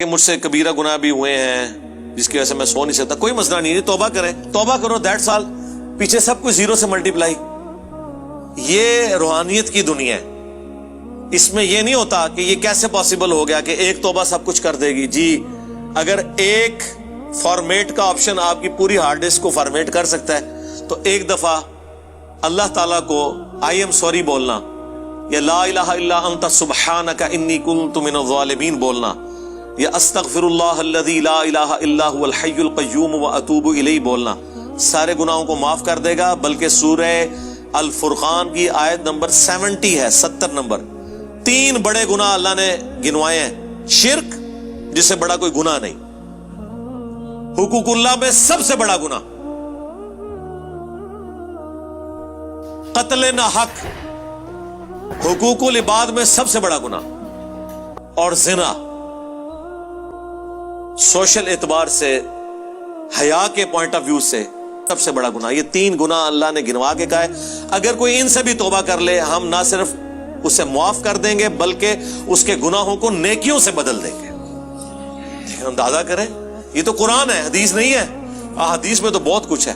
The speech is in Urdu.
کہ مجھ سے کبیرہ گناہ بھی ہوئے ہیں جس کی وجہ سے میں سو نہیں سکتا، کوئی مسئلہ نہیں ہے، توبہ کریں، توبہ کرو، دیٹس آل، پیچھے سب کچھ زیرو سے ملٹیپلائی۔ یہ روحانیت کی دنیا ہے، اس میں یہ نہیں ہوتا کہ یہ کیسے پاسبل ہو گیا کہ ایک توبہ سب کچھ کر دے گی۔ جی اگر ایک فارمیٹ کا آپشن آپ کی پوری ہارڈ ڈسک کو فارمیٹ کر سکتا ہے تو ایک دفعہ اللہ تعالیٰ کو آئی ایم سوری بولنا یا لا الہ الا انت سبحانک انی کنت من الظالمین بولنا یا استغفر اللہ الذی لا الہ الا هو الحی القیوم واتوب الیہ بولنا سارے گناہوں کو معاف کر دے گا۔ بلکہ سورہ الفرقان کی آیت نمبر 70 ہے، 70 نمبر، 3 بڑے گناہ اللہ نے گنوائے ہیں۔ شرک جس سے بڑا کوئی گناہ نہیں، حقوق اللہ میں سب سے بڑا گناہ، قتل نہ حق حقوق العباد میں سب سے بڑا گناہ، اور زنا سوشل اعتبار سے، حیا کے پوائنٹ آف ویو سے سب سے بڑا گناہ۔ یہ 3 گناہ اللہ نے گنوا کے کہا ہے اگر کوئی ان سے بھی توبہ کر لے ہم نہ صرف اسے معاف کر دیں گے بلکہ اس کے گناہوں کو نیکیوں سے بدل دیں گے۔ اندازہ کریں، یہ تو قرآن ہے، حدیث نہیں ہے۔ حدیث میں تو بہت کچھ ہے۔